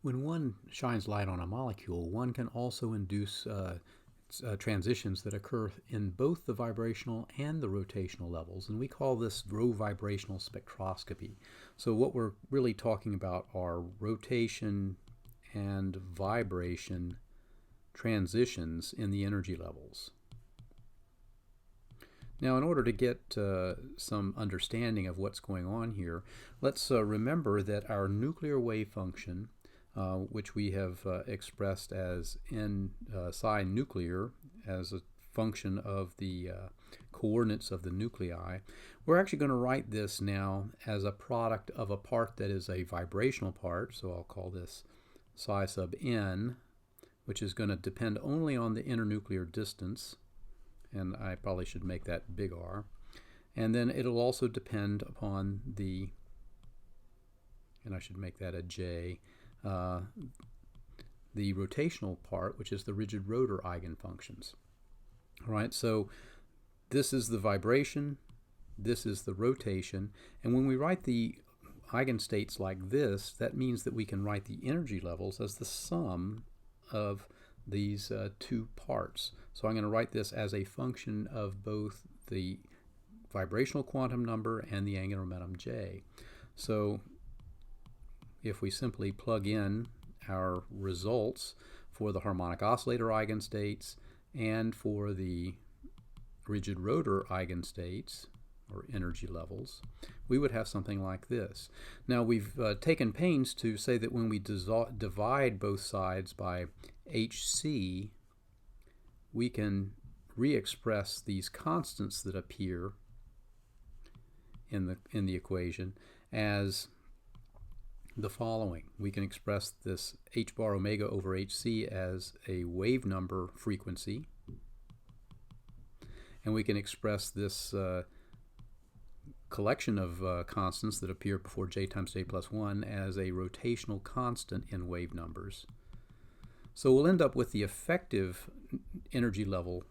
When one shines light on a molecule, one can also induce transitions that occur in both the vibrational and the rotational levels, and we call this rovibrational spectroscopy. So what we're really talking about are rotation and vibration transitions in the energy levels. Now, in order to get some understanding of what's going on here, let's remember that our nuclear wave function, which we have expressed as n psi nuclear as a function of the coordinates of the nuclei, we're actually going to write this now as a product of a part that is a vibrational part, so I'll call this psi sub n, which is going to depend only on the internuclear distance, and I probably should make that big R. And then it'll also depend upon the, and I should make that a J, the rotational part, which is the rigid rotor eigenfunctions. All right, so this is the vibration, this is the rotation, and when we write the eigenstates like this, that means that we can write the energy levels as the sum of these two parts. So I'm going to write this as a function of both the vibrational quantum number and the angular momentum J. So if we simply plug in our results for the harmonic oscillator eigenstates and for the rigid rotor eigenstates, or energy levels, we would have something like this. Now we've taken pains to say that when we divide both sides by hc, we can re-express these constants that appear in the equation as the following. We can express this h bar omega over hc as a wave number frequency, and we can express this collection of constants that appear before j times j plus 1 as a rotational constant in wave numbers. So we'll end up with the effective energy level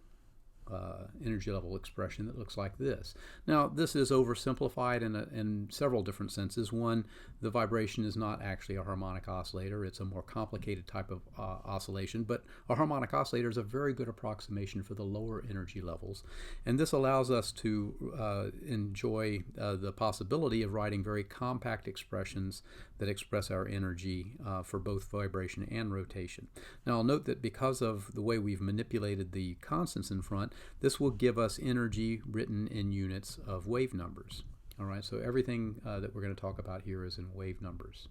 expression that looks like this. Now, this is oversimplified in several different senses. One, the vibration is not actually a harmonic oscillator. It's a more complicated type of oscillation, but a harmonic oscillator is a very good approximation for the lower energy levels. And this allows us to enjoy the possibility of writing very compact expressions that express our energy for both vibration and rotation. Now, I'll note that because of the way we've manipulated the constants in front, this will give us energy written in units of wave numbers. All right, so everything that we're going to talk about here is in wave numbers.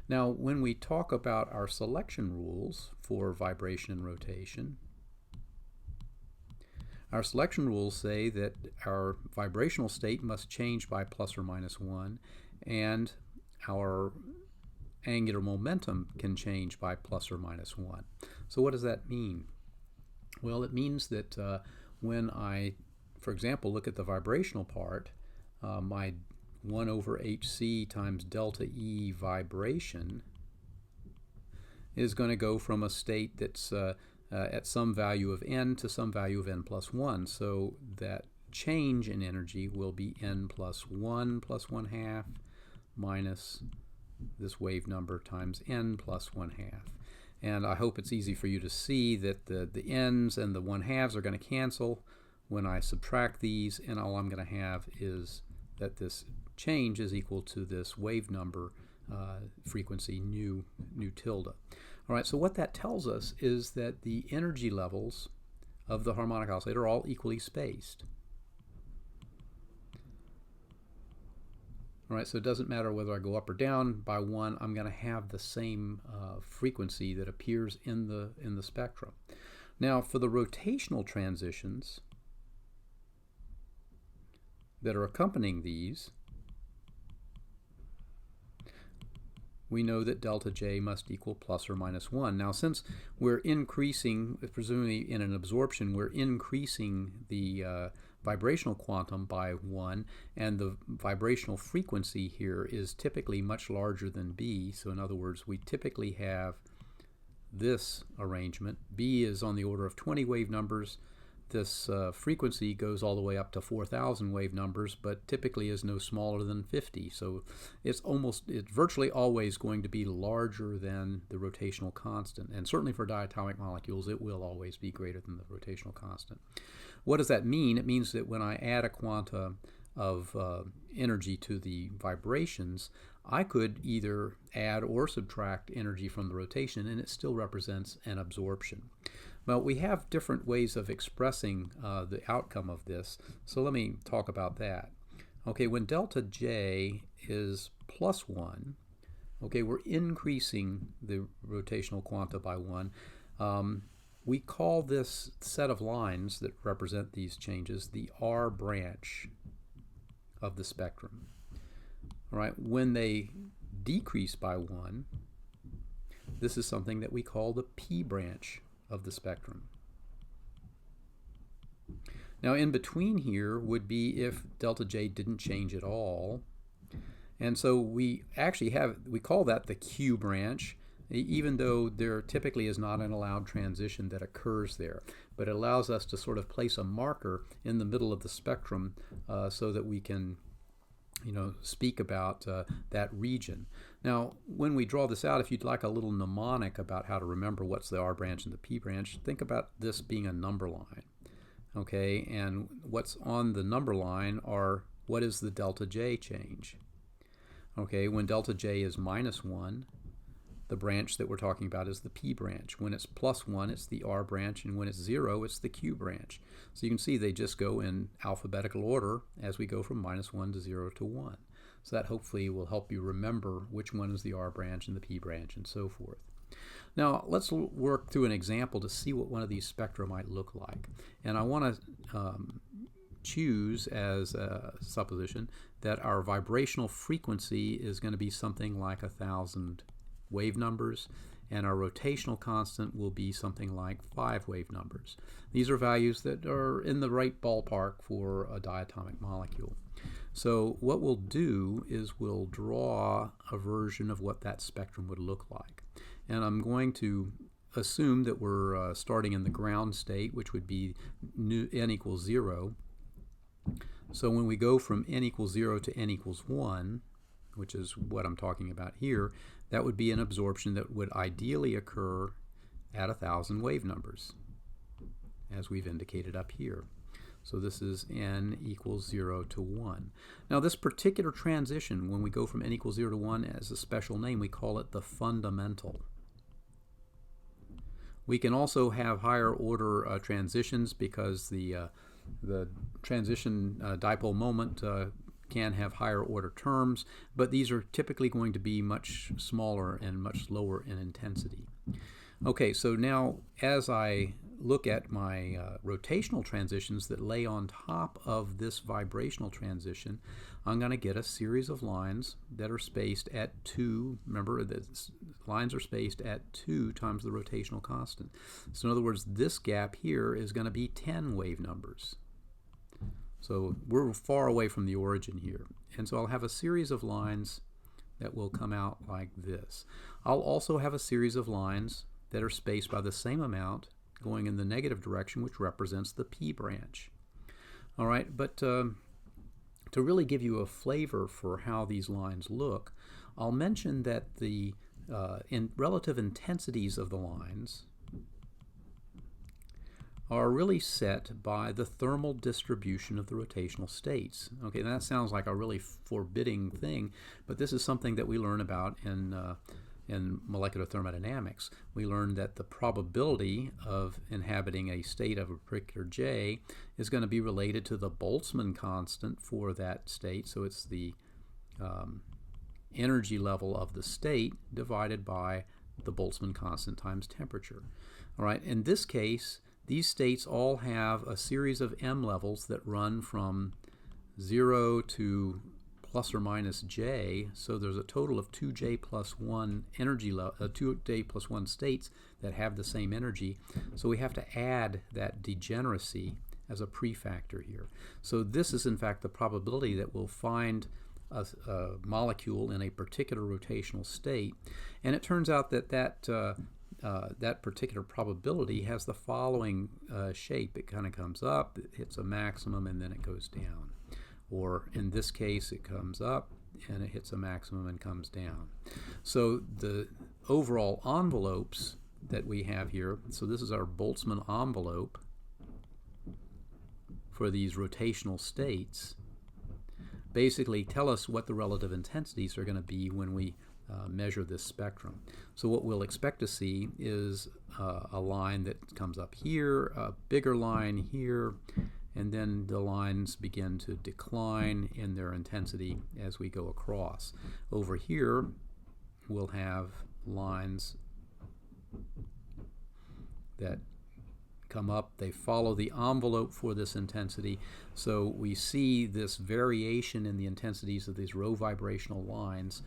Now, when we talk about our selection rules for vibration and rotation, our selection rules say that our vibrational state must change by plus or minus 1, and our angular momentum can change by plus or minus 1. So what does that mean? Well, it means that when I, for example, look at the vibrational part, my 1 over hc times delta E vibration is going to go from a state that's at some value of n to some value of n plus 1. So that change in energy will be n plus 1 half minus this wave number times n plus 1 half. And I hope it's easy for you to see that the n's and the 1/2s are going to cancel when I subtract these, and all I'm going to have is that this change is equal to this wave number frequency nu tilde. All right, so what that tells us is that the energy levels of the harmonic oscillator are all equally spaced. All right, so it doesn't matter whether I go up or down by 1, I'm going to have the same frequency that appears in the spectrum. Now, for the rotational transitions that are accompanying these, we know that delta J must equal plus or minus 1. Now, since we're increasing, presumably in an absorption, we're increasing the vibrational quantum by 1, and the vibrational frequency here is typically much larger than B. So in other words, we typically have this arrangement. B is on the order of 20 wave numbers, this frequency goes all the way up to 4,000 wave numbers, but typically is no smaller than 50. So it's virtually always going to be larger than the rotational constant. And certainly for diatomic molecules, it will always be greater than the rotational constant. What does that mean? It means that when I add a quanta of energy to the vibrations, I could either add or subtract energy from the rotation, and it still represents an absorption. Well, we have different ways of expressing the outcome of this, so let me talk about that. Okay, when delta J is plus 1, okay, we're increasing the rotational quanta by 1. We call this set of lines that represent these changes the R branch of the spectrum. All right, when they decrease by 1, this is something that we call the P branch of the spectrum. Now in between here would be if delta J didn't change at all, and so we call that the Q branch, even though there typically is not an allowed transition that occurs there, but it allows us to sort of place a marker in the middle of the spectrum so that we can speak about that region. Now, when we draw this out, if you'd like a little mnemonic about how to remember what's the R branch and the P branch, think about this being a number line. Okay, and what's on the number line are what is the delta J change. Okay, when delta J is minus 1, the branch that we're talking about is the P branch. When it's plus 1, it's the R branch, and when it's 0, it's the Q branch. So you can see they just go in alphabetical order as we go from minus 1 to 0 to 1. So that hopefully will help you remember which one is the R branch and the P branch and so forth. Now let's work through an example to see what one of these spectra might look like. And I want to choose as a supposition that our vibrational frequency is going to be something like 1,000 wave numbers, and our rotational constant will be something like 5 wave numbers. These are values that are in the right ballpark for a diatomic molecule. So what we'll do is we'll draw a version of what that spectrum would look like. And I'm going to assume that we're starting in the ground state, which would be n equals 0. So when we go from n equals 0 to n equals 1, which is what I'm talking about here, that would be an absorption that would ideally occur at 1,000 wave numbers, as we've indicated up here. So this is n equals 0 to 1. Now this particular transition, when we go from n equals 0 to 1, as a special name, we call it the fundamental. We can also have higher order transitions because the transition dipole moment can have higher order terms, but these are typically going to be much smaller and much lower in intensity. Okay, so now as I look at my rotational transitions that lay on top of this vibrational transition, I'm going to get a series of lines that are spaced at 2. Remember, the lines are spaced at 2 times the rotational constant. So in other words, this gap here is going to be 10 wave numbers. So we're far away from the origin here. And so I'll have a series of lines that will come out like this. I'll also have a series of lines that are spaced by the same amount going in the negative direction, which represents the P branch. All right, but to really give you a flavor for how these lines look, I'll mention that the relative intensities of the lines are really set by the thermal distribution of the rotational states. Okay, that sounds like a really forbidding thing, but this is something that we learn about in molecular thermodynamics. We learn that the probability of inhabiting a state of a particular J is going to be related to the Boltzmann constant for that state. So it's the energy level of the state divided by the Boltzmann constant times temperature. All right, in this case, these states all have a series of m levels that run from 0 to plus or minus j, so there's a total of 2j plus 1 energy 2j plus 1 states that have the same energy. So we have to add that degeneracy as a prefactor here. So this is in fact the probability that we'll find a molecule in a particular rotational state, and it turns out that that particular probability has the following shape. It kind of comes up, it hits a maximum, and then it goes down. Or in this case, it comes up and it hits a maximum and comes down. So the overall envelopes that we have here, so this is our Boltzmann envelope for these rotational states, basically tell us what the relative intensities are going to be when we measure this spectrum. So what we'll expect to see is a line that comes up here, a bigger line here, and then the lines begin to decline in their intensity as we go across. Over here, we'll have lines that come up, they follow the envelope for this intensity, so we see this variation in the intensities of these rovibrational lines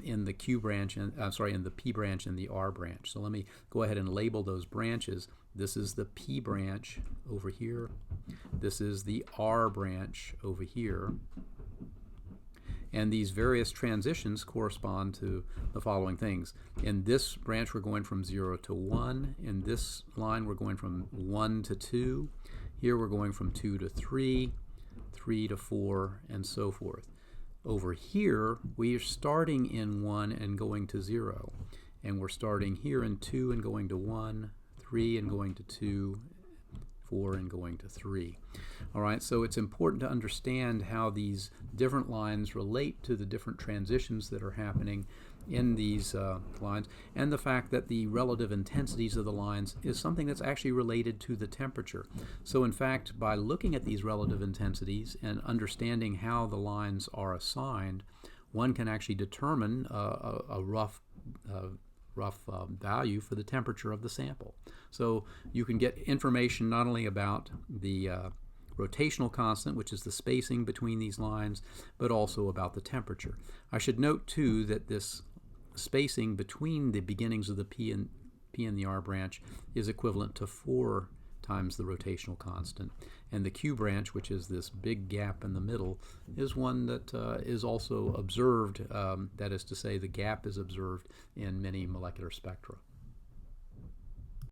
in the Q branch, and in the P branch and the R branch. So let me go ahead and label those branches. This is the P branch over here. This is the R branch over here. And these various transitions correspond to the following things. In this branch, we're going from 0 to 1. In this line, we're going from 1 to 2. Here, we're going from 2 to 3, 3 to 4, and so forth. Over here, we are starting in 1 and going to 0. And we're starting here in 2 and going to 1, 3 and going to 2, 4 and going to 3. All right, so it's important to understand how these different lines relate to the different transitions that are happening in these lines, and the fact that the relative intensities of the lines is something that's actually related to the temperature. So in fact, by looking at these relative intensities and understanding how the lines are assigned, one can actually determine a rough value for the temperature of the sample. So you can get information not only about the rotational constant, which is the spacing between these lines, but also about the temperature. I should note too that this spacing between the beginnings of the P and the R branch is equivalent to 4 times the rotational constant, and the Q branch, which is this big gap in the middle, is one that is also observed, that is to say the gap is observed in many molecular spectra.